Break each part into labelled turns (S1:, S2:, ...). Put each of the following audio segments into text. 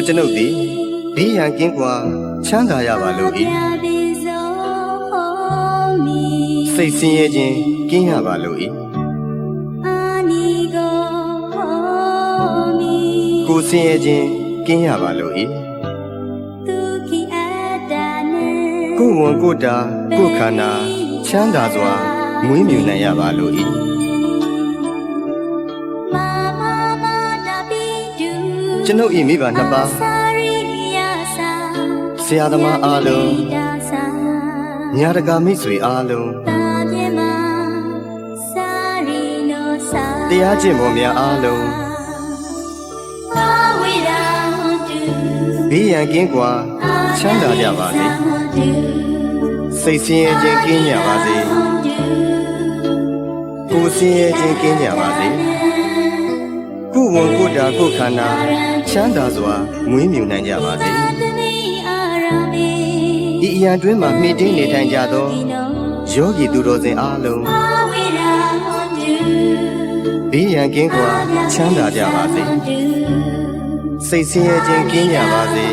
S1: ကျွန်ုပ်သည်ဘေးရန်ကင်းကွာချမ်းသာရပါလို့၏စိတ်ဆင်းရဲခြင်းကင်းရပါလို့၏ကိုယ်ဆင်းရဲခြင်းကင်းရပါလို့၏ကိုယ်ဝန်ကိုယ်တာကိုယ်ခန္ဓာချမ်းသာစွာမွေးမြူနိုင်ရပါလို့၏ကျွန်ုပ်၏မိဘနှစ်ပါးဆရာသမားအားလုံးညာတကာမိတ်ဆွေအားလုံးတရားကျင့်ပေါ်များအားလုံးဘေးရန်ကင်းကွာချမ်းသာကြပါစေစိတ်ဆင်းရဲခြင်းကင်းကြပါစေကိုယ်ဆင်းရဲခြင်းကင်းကြပါစေကိုယ်ဝန်ကိုယ်တာကိုယ်ခန္ဓာချမ်းသာစွာမွေးမြူနိုင်ကြပါစေဒီအရာတွင်မှမှီတင်းနေထိုင်ကြသောယောဂီသူတော်စင်အားလုံးဘေးရန်ကင်းကွာချမ်းသာကြပါစေစိတ်ဆင်းရဲခြင်းကင်းကြပါစေ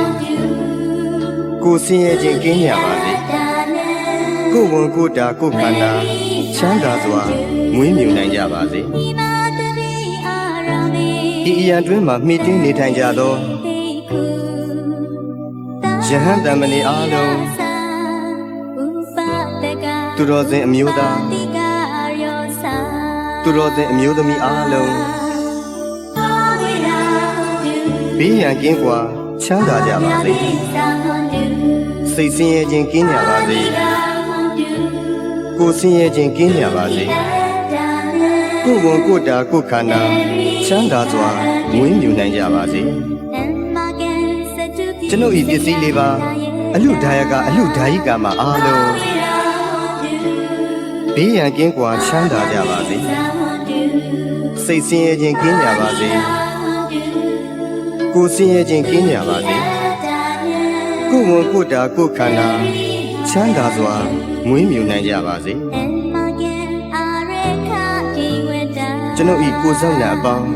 S1: ကိုယ်ဆင်းရဲခြင်းကင်းကြပါစေကိုယ်ဝန်ကိုယ်တာကိုယ်ခန္ဓာချမ်းသာစွာမွေးမြူနိုင်ကြပါစေဒီအရာတွင်မှမှီတင်းနေထိုင်ကြသောယဟန်တမဏေအားလုံးသူတော်စင်အမျိုးသားသူတော်စင်အမျိုးသမီးအားလုံးဘေးရန်ကင်းကွာချမ်းသာကြပါစေစိတ်ဆင်းရဲခြင်းကင်းကြပါစေကိုယ်ဆင်းရဲခြင်းကင်းကြပါစေကိုယ်ဝန်ကိုယ်တာကိုယ်ခန္ဓာချမ်းသာစွာမွေးမြူနိုင်ကြပါစေကျွန်ုပ်ဤပစ္စည်းလေးပါအလူဒါယကအလူဒါယိကာမှာအားလုံးဘေးရန်ကင်းကွာချမ်းသာကြပါစေစိတ်ဆင်းရဲခြင်းကင်းကြပါစေကိုယ်ဆင်းရဲခြင်းကင်းကြပါစေကိုယ်ဝန်ကိုယ်တာကိုယ်ခန္ဓာချမ်းသာစွာမွေးမြူနိုင်ကြပါစေကျွန်ုပ်ဤကိုယ်ဆောင်ရာအပေါင်း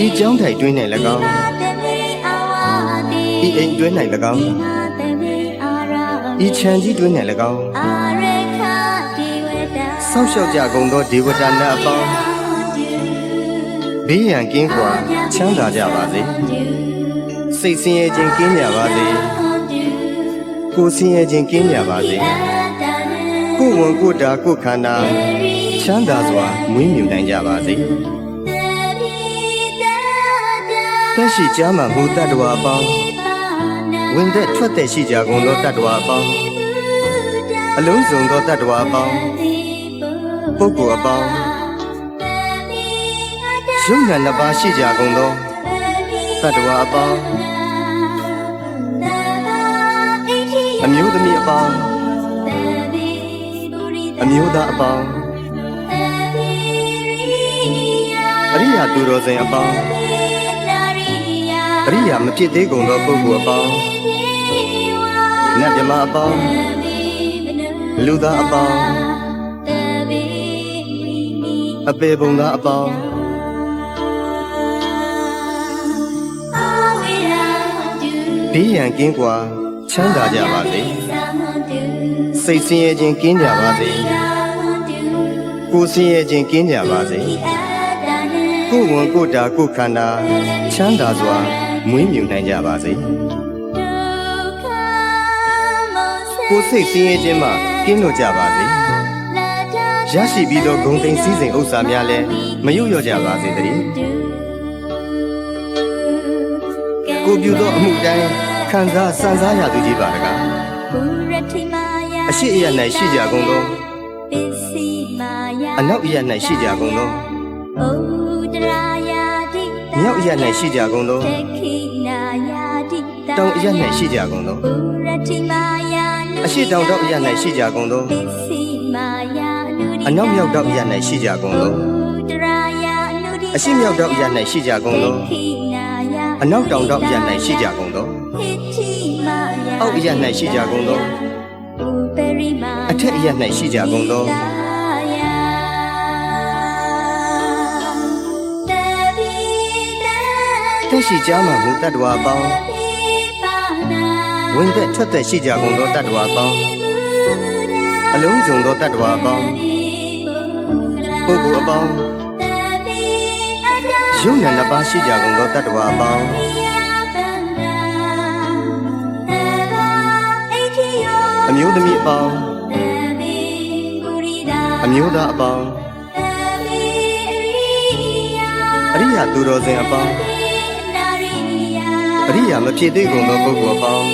S1: ဤကျောင်းထိုင်တွင်း၌၎င်းဤအိမ်တွင်း၌၎င်းဤခြံကြီးတွင်း၌၎င်းဆောက်ရှောက်ကြကုန်သောဒေဝတာနတ်အပေါင်းဘေးရန်ကင်းကွာချမ်းသာကြပါစေစိတ်ဆင်းရဲခြင်းကင်းကြပါစေကိုယ်ဆင်းရဲခြင်းကင်းကြပါစေကိုယ်ဝန်ကိုယ်တာကိုယ်ခန္ဓာချမ်းသာစွာမွေးမြူနိုင်ကြပါစေသက်ရှိကြားမှမူတတ္တဝါအပေါင်းဝင်သက်ထွက်သက်ရှိကြကုန်သောတတ္တဝါအပေါင်းအလုံးစုံသောတတ္တဝါအပေါင်းပုဂ္ဂိုလ်အပေါင်းရုပ်နာနှစ်ပါးရှိကြကုန်သောတတ္တဝါအပေါင်းအမျိုးသမီးအပေါင်းအမျိုးသားအပေါင်းအရိယာသူတော်စင်အပေါင်းအရိယာမဖြစ်သေးကုန်သောပုဂ္ဂိုလ်အပေါင်းနတ်မြမအပေါင်းလူသားအပေါင်းအပေပုံသားအပေါင်းဘေးရန်ကင်းကွာချမ်းသာကြပါစေစိတ်ဆင်းရဲခြင်းကင်းကြပါစေကိုယ်ဆင်းရဲခြင်းကင်းကြပါစေကိုယ်ဝန်ကိုယ်တာကိုယ်ခန္ဓာချမ်းသာစွာမွေးမြူနိုင်ကြပါစေကိုယ်စိတ်ဆင်းရဲခြင်းမှကင်းလွတ်ကြပါစေရရှိပြီးသောဂုဏ်သိမ်းစည်းစိမ်ဥစ္စာများလည်းမရွတ်လျော့ကြပါစေတည်းကိုပြုသောအမှုတိုင်းခံစားစံစားရသူကြီးပါတကားအရှိအယ၌ရှိကြကုန်သောအနောက်အယ၌ရှိကြကုန်သောမြောက်အယ၌ရှိကြကုန်သောတောင်အယ၌ရှိကြကုန်သော အရှိတောင်တော့အရ၌ရှိကြကုန်သောအနောက်မြောက်တော့အရ၌ရှိကြကုန်သောအရှိမြောက်တော့အရ၌ရှိကြကုန်သောအနောက်တောင်တော့အရ၌ရှိကြကုန်သောအောက်အရ၌ရှိကြကုန်သောအထက်အရ၌ရှိကြကုန်သောတက်ရှိကြမှမူတတ္တဝါပေါင်းဝင်သက်ထွက်သက်ရှိကြကုန်သောတတ္တဝါပေါင်းအလုံးစုံသောတတ္တဝါပေါင်းပုဂ္ဂိုလ်အပေါင်းယုံနာနှစ်ပါးရှိကြကုန်သောတတ္တဝါပေါင်းအမျိုးသမီးအပေါင်းအမျိုးသားအပေါင်းအရိယာသူတော်စင်အပေါင်းအရိယာမဖြစ်သေးကုန်သောပုဂ္ဂိုလ်အပေါင်း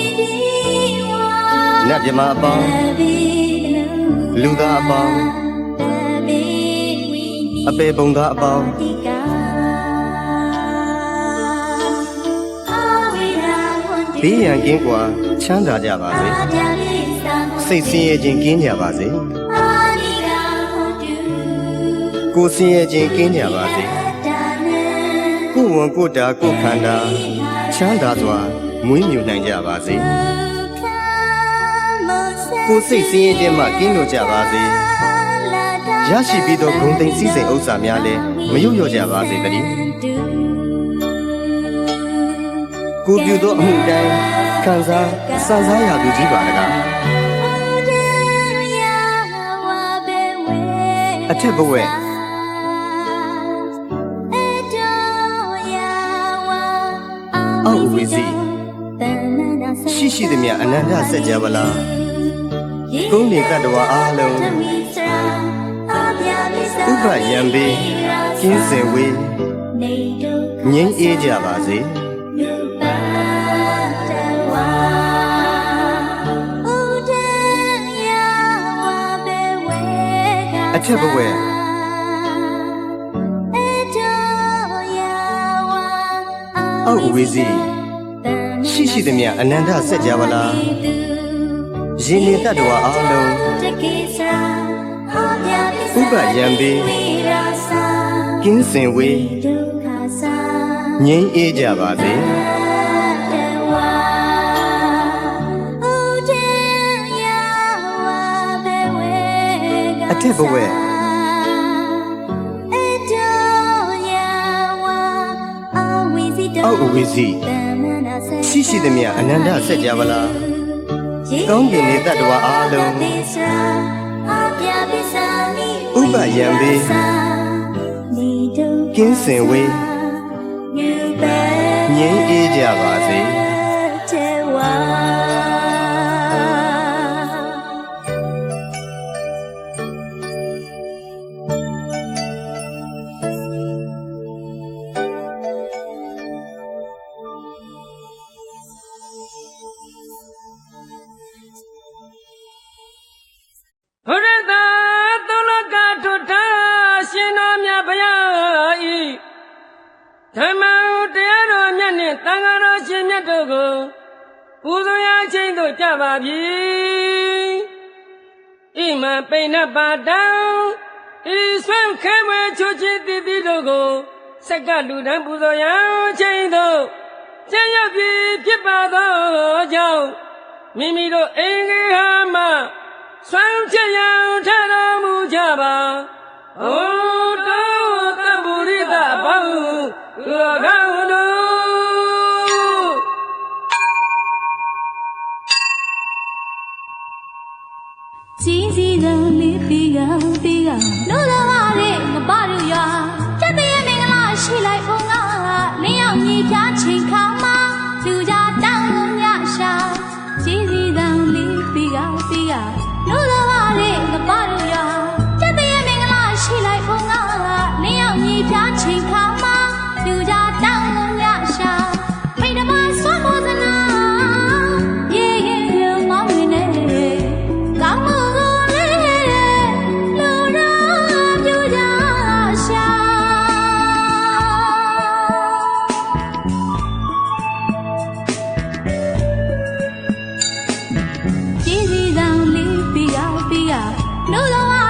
S1: နတ်မြမအပေါင်းလူသားအပေါင်းအပေပုံသားအပေါင်းဘေးရန်ကင်းကွာချမ်းသာကြပါစေစိတ်ဆင်းရဲခြင်းကင်းကြပါစေကိုယ်ဆင်းရဲခြင်းကင်းကြပါစေကိုယ်ဝန်ကိုယ်တာကိုယ်ခန္ဓာချမ်းသာစွာမွေးမြူနိုင်ကြပါစေကိုယ်စိတ်ဆင်းရဲခြင်းမှကင်းလို့ကြပါစေရရှိပြီးသောဂုဏ်သိမ်းစည်းစိမ်ဥစ္စာများလည်းမရွတ်လျော့ကြပါစေတည်းကိုပြုသောအမှုတိုင်းခံစားစံစားရသူကြီးပါတကားအထက်ဘဝအောက်ဝိစီရှိရှိသည်မြအနန္တစัจ java လာကုန်းနေတတ္တဝါအားလုံးဥပယံပေကင်းစင်ဝေးငြိမ်းအေးကြပါစေအထက်ဘဝအောက်ဝိစီရှိရှိသည်မြအနန္တစัจ java လာယင်းနေတတ္တဝါအားလုံးဥပယံပေကင်းစင်ဝေးငြိမ်းအေးကြပါစေအထက်ဘဝအောက်ဝိစီရှိရှိသည်မြအနန္တစัจ java လာကောင်းကင်နေတတ္တဝါအားလုံးဥပယံပေကင်းစင်ဝေးငြိမ်းအေးကြပါစေ
S2: ဓမ္မတရားတော်မြတ်နှင့်သံဃာတော်ရှင်မြတ်တို့ကိုပူဇော်ရခြင်းတို့ကြပါပြီဣမံပိဏပါတံဤဆွမ်းခဲဝဲချိုးခြင်းတည်တည်တို့ကိုစက္ကလူတန်းပူဇော်ရခြင်းတို့ကျင့်ရပြီဖြစ်ပါသောကြောင့်မိမိတို့အင်္ဂေဟာမဆွမ်းချက်ရန်ထတော်မူကြပါဩတောတဗ္ဗုရိတဘောလောကဝန္တု
S3: ကြီးစီကလေးပြီးကနိုးလာတဲ့ငပရရွာကျက်တဲ့မင်္ဂလာရှိလိုက်ဖို့ငါလင်းရောက်မြေပြချိန်ခါမှာလူကြတောင်းလို့ညရှာကြီးစီကလေးပြီးကနိုးလာတဲ့ငပရရွာကျက်တဲ့မင်္ဂလာရှိလိုက်ဖို့ငါလင်းရောက်မြေပြချိန်ခါမှာလူကြတောင်းလို့ညရှာဖိဓမ္မာစွမ်းမောသနာရေရင်မောင်းနေကောင်းမှုကိုလေးလူတော်ပြူကြရှာ လူတော်ပါ